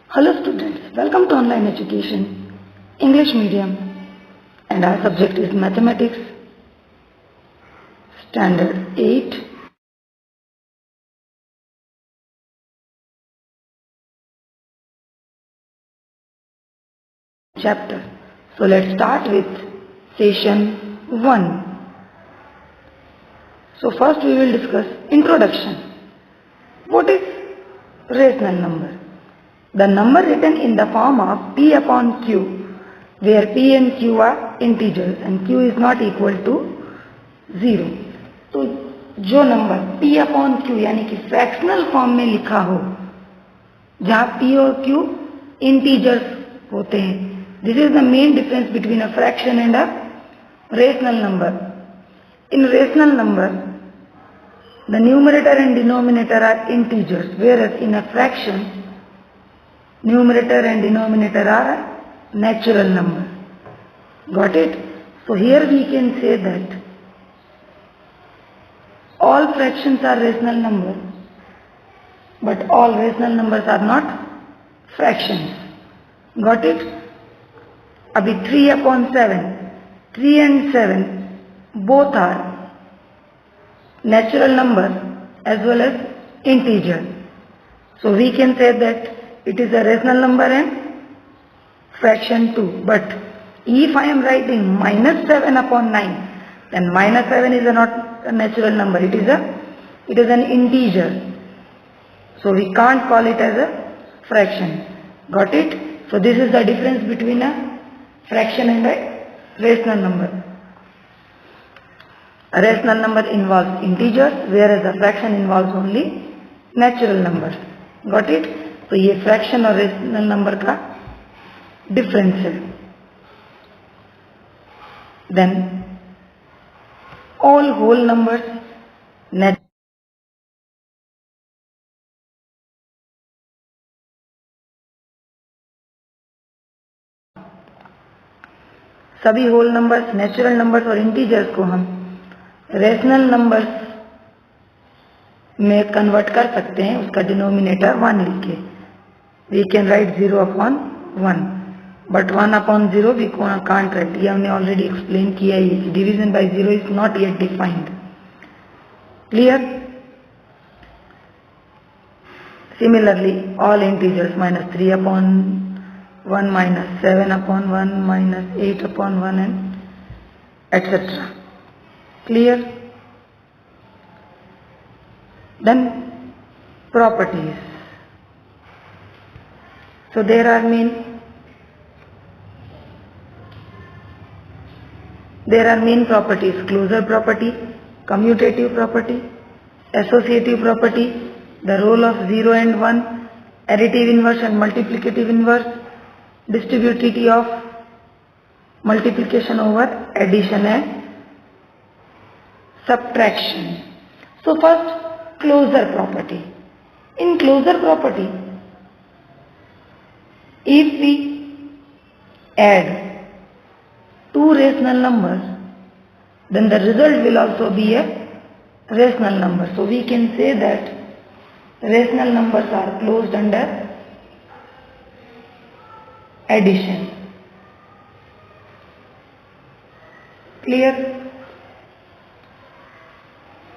Hello students, welcome to online education, English medium, and our subject is mathematics, standard 8. Chapter. So let's start with session 1. So first we will discuss introduction. What is rational number? The number written in the form of P upon Q, where P and Q are integers and Q is not equal to 0. तो जो number P upon Q यानी कि fractional form में लिखा हो, जहाँ P और Q integers होते हैं, this is the main difference between a fraction and a rational number. In rational number, the numerator and denominator are integers, whereas in a fraction, numerator and denominator are a natural number. Got it? So here we can say that all fractions are rational numbers, but all rational numbers are not fractions. Got it? अभी 3 upon 7, 3 and 7 both are natural numbers as well as integer. So we can say that it is a rational number and fraction too. But if I am writing minus 7 upon 9, then minus 7 is not a natural number. It is an integer. So we can't call it as a fraction. Got it? So this is the difference between a fraction and a rational number. A rational number involves integers, whereas a fraction involves only natural numbers. Got it? तो ये fraction और rational number का difference है. Then all whole numbers सभी whole numbers, natural numbers और integers को हम rational numbers में कन्वर्ट कर सकते हैं, उसका डिनोमिनेटर 1 लिखे. We can write 0 upon 1, but 1 upon 0 we can't write. ये हमने ऑलरेडी एक्सप्लेन किया है. Division by 0 is not yet defined. Clear? Similarly all integers minus 3 upon 1, minus 7 upon 1, minus 8 upon 1 and etcetera. Clear? Then properties. So there are main properties: closure property, commutative property, associative property, the role of 0 and 1, additive inverse and multiplicative inverse, distributivity of multiplication over addition and subtraction. So first, closure property. In closure property, if we add two rational numbers, then the result will also be a rational number. So we can say that rational numbers are closed under addition. Clear?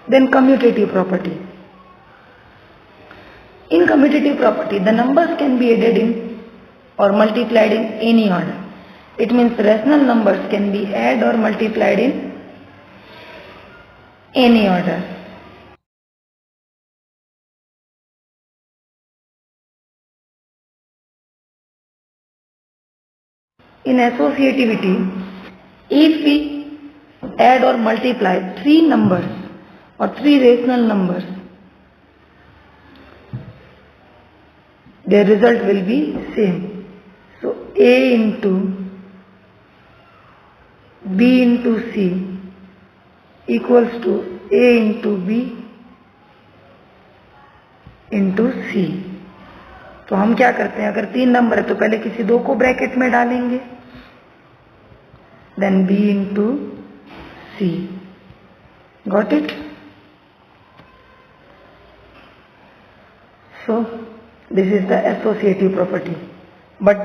Then commutative property. In commutative property, the numbers can be added in or multiplied in any order. It means rational numbers can be added or multiplied in any order. In associativity, if we add or multiply three numbers or three rational numbers, their result will be same. So A into B into C equals to A into B into C. तो हम क्या करते हैं, अगर तीन number है तो पहले किसी दो को ब्रैकेट में डालेंगे, then B into C. Got it? So This is the associative property, but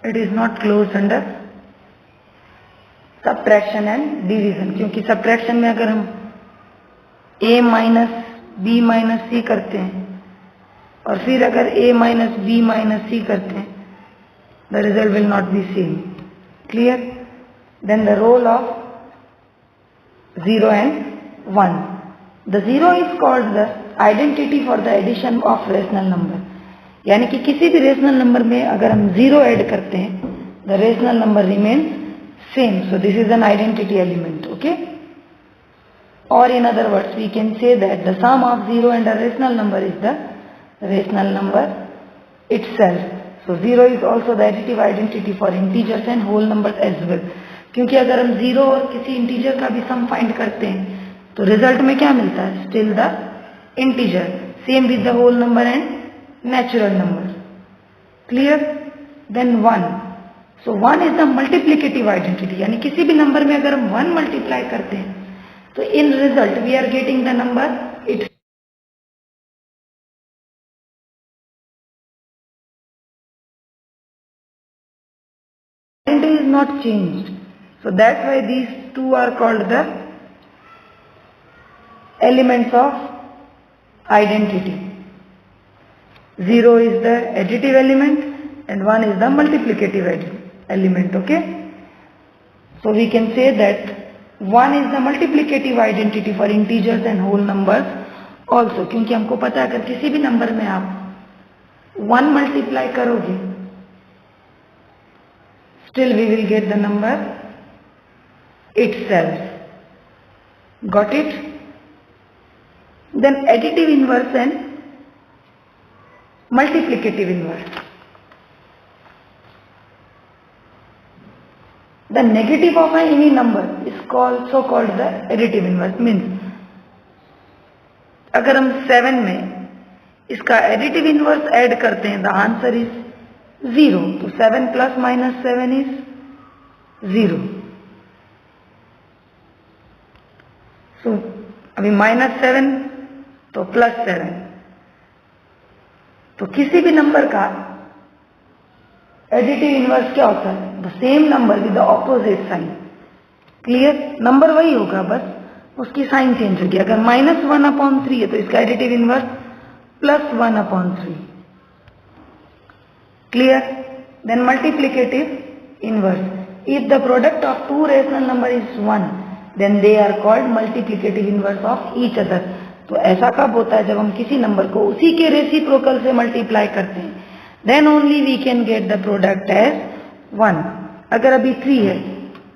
it is not closed under subtraction and division, क्योंकि subtraction में अगर हम a minus b minus c करते हैं और फिर अगर a minus b minus c करते हैं, the result will not be same. Clear? Then the role of 0 and 1. The 0 is called the identity for the addition of rational number. यानी कि किसी भी रेशनल नंबर में अगर हम 0 ऐड करते हैं, the rational number remains same. So this is an identity element. Okay? Or in other words, we can say that the sum of 0 and a rational number is the rational number itself. So 0 is also the additive identity for integers and whole numbers as well. क्योंकि अगर हम 0 और किसी integer का भी sum find करते हैं तो रिजल्ट में क्या मिलता है? Still the integer. Same with the whole number and natural number. Clear? Then 1. So 1 is the multiplicative identity, यानी किसी भी नंबर में अगर हम 1 मल्टीप्लाई करते हैं तो in result we are getting the number it. Identity is not changed. So that's why these two are called the elements of identity. 0 is the additive element and 1 is the multiplicative element. Okay? So we can say that 1 is the multiplicative identity for integers and whole numbers also. क्योंकि हमको पता है अगर किसी भी number में आप 1 multiply करोगे, still we will get the number itself. Got it? Then additive inverse and multiplicative inverse. The negative of any number is so called the additive inverse. Means अगर हम 7 में इसका additive inverse ऐड करते हैं, the answer is 0. तो 7 plus minus 7 is 0. So अभी minus 7 तो plus 7. तो किसी भी नंबर का एडिटिव इनवर्स क्या होता है? The same number with the opposite sign. Clear? Number वही होगा, बस उसकी साइन चेंज होगी. अगर -1/3 है तो इसका additive inverse +1/3. Clear? Then multiplicative inverse. If the product of two rational number is 1, then they are called multiplicative inverse of each other. तो ऐसा कब होता है? जब हम किसी नंबर को उसी के रेसिप्रोकल से मल्टीप्लाई करते हैं, then only we can get the product as 1. अगर अभी 3 है,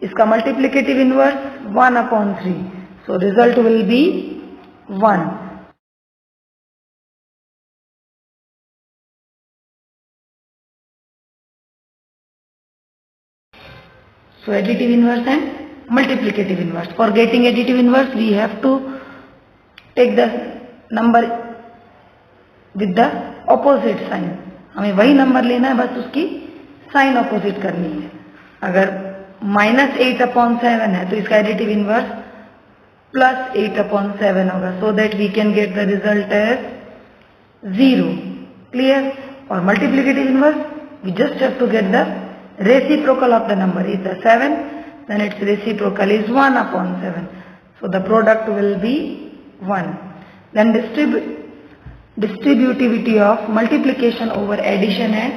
इसका multiplicative inverse 1/3. So result will be 1. So additive inverse and multiplicative inverse. For getting additive inverse, we have to take the number with the opposite sign. हमें वही number लेना है, बस उसकी साइन ऑपोजिट करनी है. अगर -8/7 है तो इसका एडिटिव इनवर्स +8/7 होगा, so that we can get the result as 0. Clear? और multiplicative inverse, we just have to get the reciprocal of the number. Is the 7, then its reciprocal is 1/7. So the product will be 1. Then distributivity of multiplication over addition and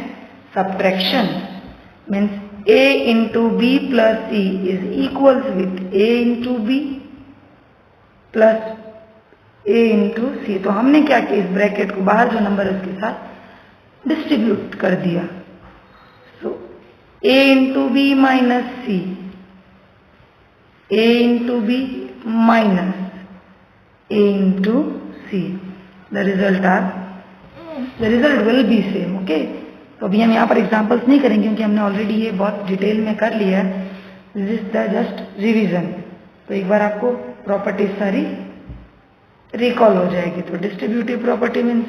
subtraction means a into b plus c is equals with a into b plus a into c. तो हमने क्या किया? इस bracket को बाहर जो number है उसके साथ डिस्ट्रीब्यूट कर दिया. सो a into b minus c, a into b minus a into c. The result will be same. Okay? तो अभी हम यहाँ पर एग्जांपल्स नहीं करेंगे क्योंकि हमने ऑलरेडी ये बहुत डिटेल में कर लिया है. This is the just revision. तो एक बार आपको प्रॉपर्टीज सारी रिकॉल हो जाएगी. तो distributive property means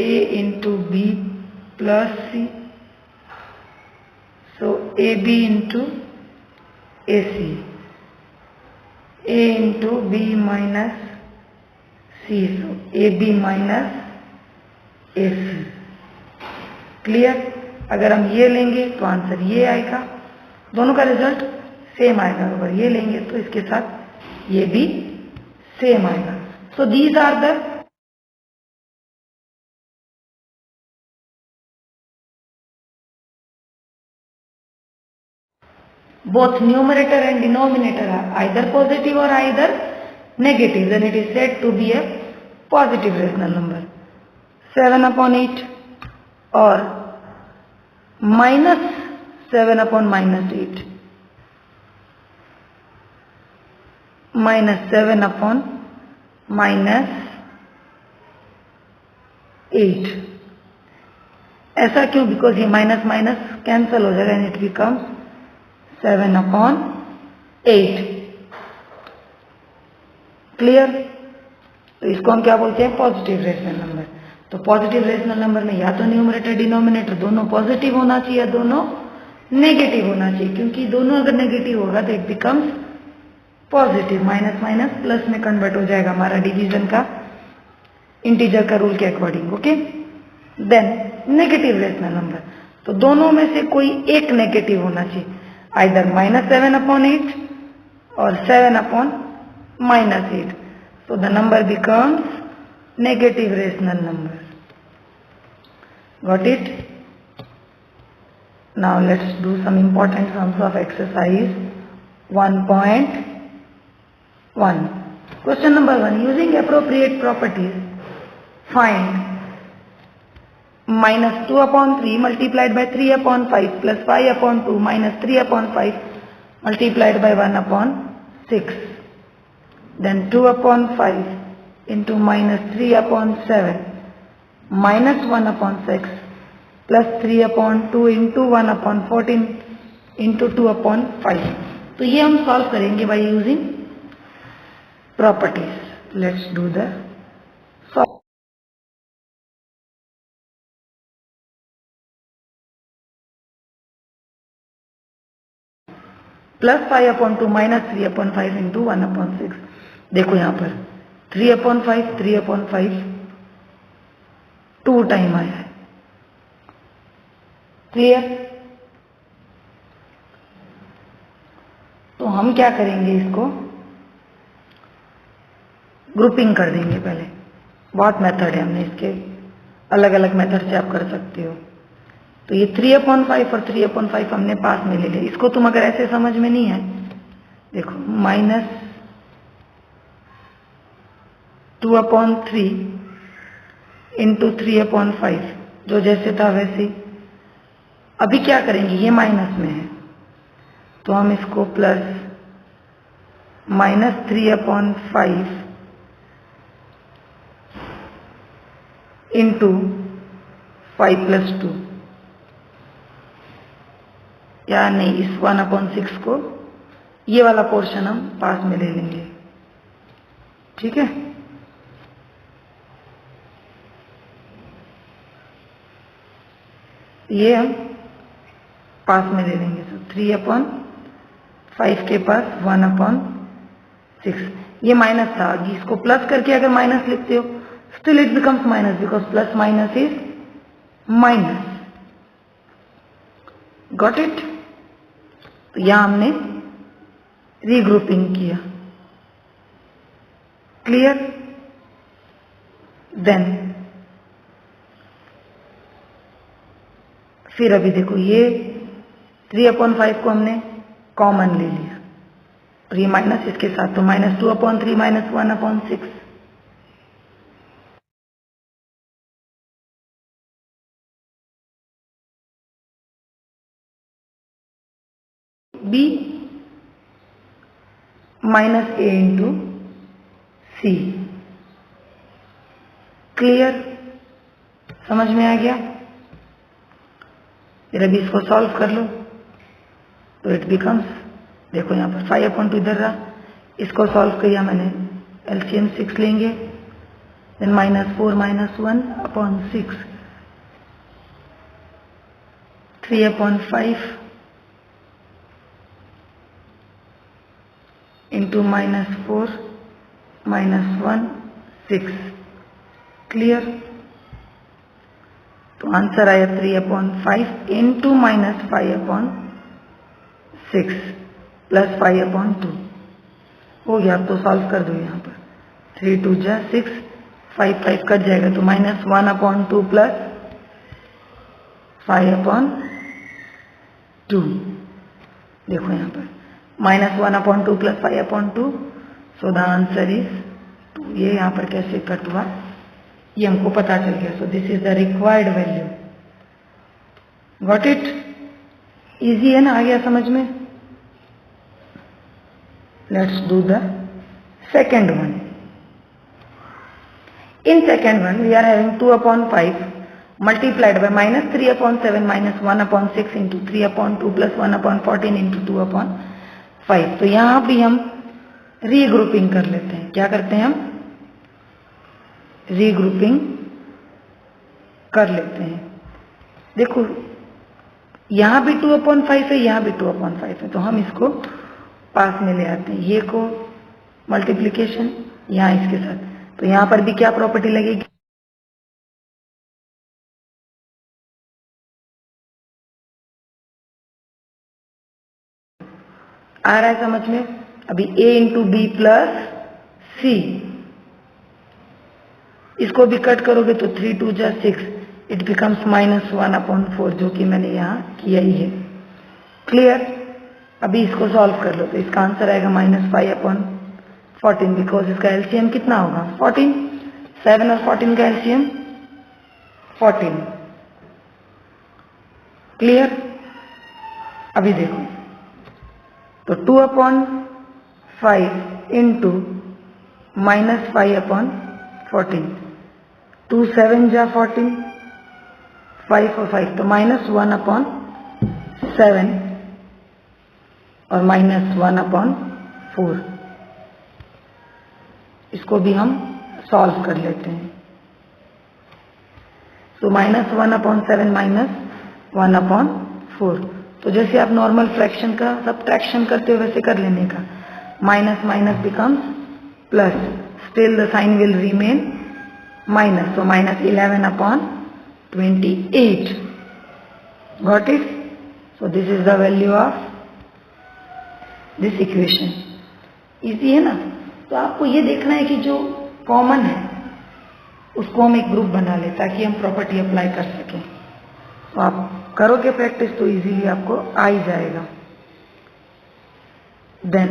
a into b plus c. So AB into AC, A into B minus C, so AB minus AC. Clear? अगर हम ये लेंगे तो आंसर ये आएगा, दोनों का रिजल्ट सेम आएगा। अगर ये लेंगे तो इसके साथ ये भी सेम आएगा। So these are the both numerator and denominator are either positive or either negative, then it is said to be a positive rational number. 7/8 or minus 7/-8, minus 7/-8, ऐसा क्यों? बिकॉज ये माइनस माइनस कैंसल हो जाएगा and it becomes 7/8। Clear? तो इसको हम क्या बोलते हैं? Positive rational number. तो पॉजिटिव रेशनल नंबर में या तो न्यूमरेटर डिनोमिनेटर दोनों पॉजिटिव होना चाहिए या दोनों नेगेटिव होना चाहिए, क्योंकि दोनों अगर नेगेटिव होगा तो it becomes positive. Minus minus plus में कन्वर्ट हो जाएगा हमारा डिवीजन का इंटीजर का रूल के according. Okay, then negative rational number, तो दोनों में से कोई एक नेगेटिव होना चाहिए, either minus 7/8 or 7/-8. So the number becomes negative rational number. Got it? Now let's do some important sums of exercise 1.1. Question number 1. Using appropriate properties, find minus 2/3 multiplied by 3/5 plus 5/2 minus 3/5 multiplied by 1/6. Then 2/5 into minus 3/7 minus 1/6 plus 3/2 into 1/14 into 2/5. तो ये हम solve करेंगे by using properties. Let's do the solve. Plus 5/2 minus 3/5 into 1/6। देखो यहाँ पर 3/5 3/5 2 time आया है। Clear? तो हम क्या करेंगे, इसको ग्रुपिंग कर देंगे पहले। बहुत मेथड है, हमने इसके अलग अलग मेथड से आप कर सकते हो। तो ये 3/5 और 3/5 हमने पास में ले लिया। इसको तुम अगर ऐसे समझ में नहीं है, देखो माइनस 2/3 इंटू 3/5, जो जैसे था वैसे। अभी क्या करेंगे, ये माइनस में है तो हम इसको प्लस माइनस 3/5 इंटू 5 + 2, या नहीं, इस 1/6 को ये वाला पोर्शन हम पास में ले लेंगे। ठीक है, ये हम पास में ले लेंगे। तो 3/5 के पास 1/6, ये माइनस था, इसको प्लस करके अगर माइनस लिखते हो still it becomes minus, because plus minus is minus. Got it? तो यहां हमने रीग्रुपिंग किया। क्लियर? देन फिर अभी देखो, ये 3/5 को हमने कॉमन ले लिया और ये माइनस इसके साथ, तो माइनस 2/3 माइनस 1/6। बी माइनस ए इंटू सी। क्लियर? समझ में आ गया? फिर अभी इसको सॉल्व कर लो तो इट बिकम्स, देखो यहाँ पर 5/2 इधर रहा, इसको सॉल्व किया मैंने, एलसीएम 6 लेंगे, देन -4 - 1/6, 3/5 इंटू -4 - 1/6। क्लियर? तो तो आंसर आया 3/5 इंटू -5/6 प्लस 5/2 हो गया। अब तो सॉल्व कर दो यहाँ पर, 3 2 जा 6, 5 5 कट जाएगा तो -1/2 प्लस 5/2। देखो यहाँ पर -1/2 plus 5/2, so the answer is 2। ये यहाँ पर कैसे कट हुआ ये हमको पता चल गया। सो this is the required value. Got it? Easy है ना, आ गया समझ में? Let's do the second one. In second one, we are having 2/5 multiplied by -3/7 -1/6 into 3/2 plus 1/14 into 2/5। तो यहां भी हम रीग्रुपिंग कर लेते हैं। क्या करते हैं हम? रीग्रुपिंग कर लेते हैं। देखो यहां भी 2/5 है, यहां भी 2/5 है, तो हम इसको पास में ले आते हैं। ये को मल्टीप्लीकेशन यहां इसके साथ, तो यहां पर भी क्या प्रॉपर्टी लगेगी? आ रहा है समझ में? अभी a इंटू बी प्लस सी, इसको भी कट करोगे तो 3 2 जा 6, इट बिकम्स -1/4, जो कि मैंने यहां किया ही है। क्लियर? अभी इसको सॉल्व कर लो तो इसका आंसर आएगा -5/14, बिकॉज इसका एलसीएम कितना होगा? 14। 7 और 14 का एलसीएम 14। क्लियर? अभी देखो तो 2/5 इंटू -5/14, 2 7 जा 14, 5 और 5 तो -1/7 और -1/4। इसको भी हम सॉल्व कर लेते हैं। तो -1/7 -1/4, तो जैसे आप नॉर्मल फ्रैक्शन का सब्ट्रैक्शन करते हो वैसे कर लेने का। Minus minus becomes plus, still the sign will remain minus, so -11/28। Got it? So this is the value of this equation. Easy है ना? तो आपको ये देखना है कि जो कॉमन है उसको हम एक ग्रुप बना ले ताकि हम प्रॉपर्टी अप्लाई कर सकें। तो आप करोगे प्रैक्टिस तो इजीली आपको आ ही जाएगा। Then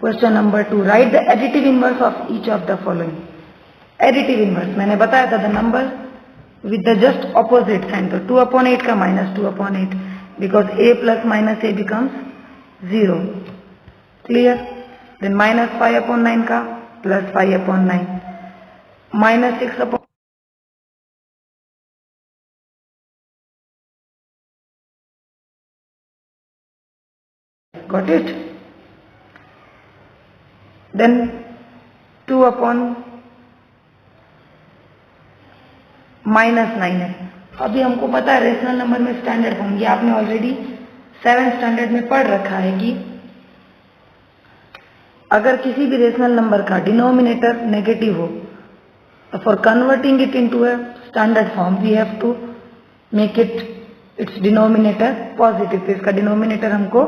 question number 2, write the additive inverse of each of the following. Additive inverse मैंने बताया था, the number with the just opposite sign. तो 2/8 का -2/8, because a plus minus a becomes 0। Clear? Then -5/9 का प्लस 5/9, -6/, got it? Then 2/-9 है। अभी हमको पता है रेशनल नंबर में स्टैंडर्ड फॉर्म, ये आपने ऑलरेडी 7th स्टैंडर्ड में पढ़ रखा है कि अगर किसी भी रेशनल नंबर का डिनोमिनेटर नेगेटिव हो तो for converting it into a standard form we have to make it its denominator positive. तो इसका डिनोमिनेटर हमको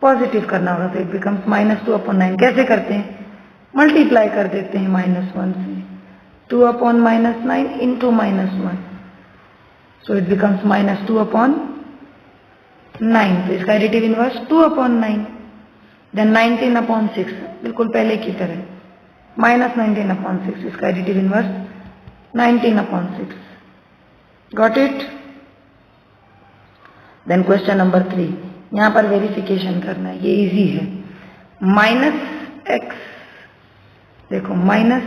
पॉजिटिव करना होगा, तो इट बिकम्स -2/9। कैसे करते हैं? मल्टीप्लाई कर देते हैं -1 से, 2/-9 इंटू -1, सो इट बिकम्स -2/9। तो इसका एडिटिव इनवर्स 2/9। देन 19/6, बिल्कुल पहले की तरह, -19/6, इसका additive inverse 19/6। Got it? Then question number 3, यहां पर वेरिफिकेशन करना है, ये इजी है। -x, देखो माइनस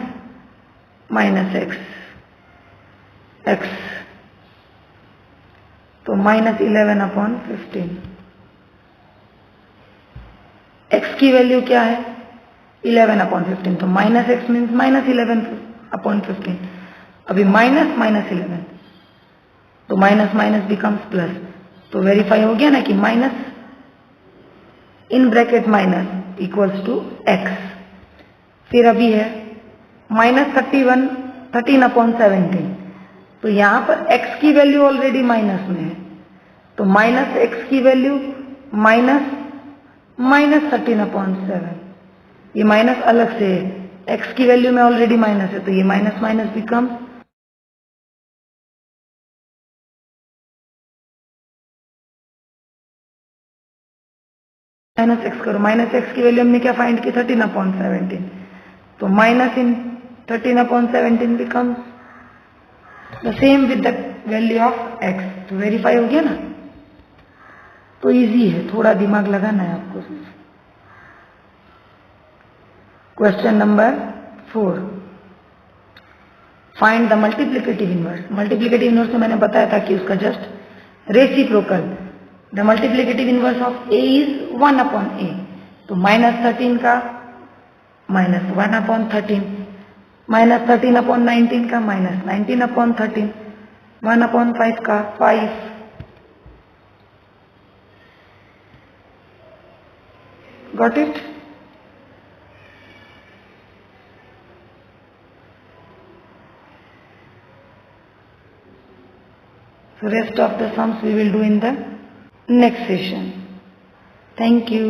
x, तो -11/15। x की वैल्यू क्या है? 11/15, तो -x मीन्स -11/15। अभी -11, तो माइनस माइनस बिकम्स प्लस, तो वेरीफाई हो गया ना कि minus in bracket minus equals to x। फिर अभी है -13/17, तो यहाँ पर x की वैल्यू ऑलरेडी माइनस में है, तो माइनस एक्स की वैल्यू माइनस 13/7, ये माइनस अलग से है, x की वैल्यू में ऑलरेडी माइनस है, तो ये minus minus become minus x करो, माइनस एक्स की वैल्यू हमने क्या फाइंड की 13/17, तो minus in 13/17 becomes the same with the value of x, तो वेरीफाई हो गया ना। तो इजी है, थोड़ा दिमाग लगाना है आपको। Question number 4, find the multiplicative inverse. Multiplicative inverse तो मैंने बताया था कि उसका just reciprocal, the multiplicative inverse of a is 1/a, तो -13 का -1/13, -13/19 का -19/13, 1/5 का 5, got it. So rest of the sums we will do in the next session. Thank you.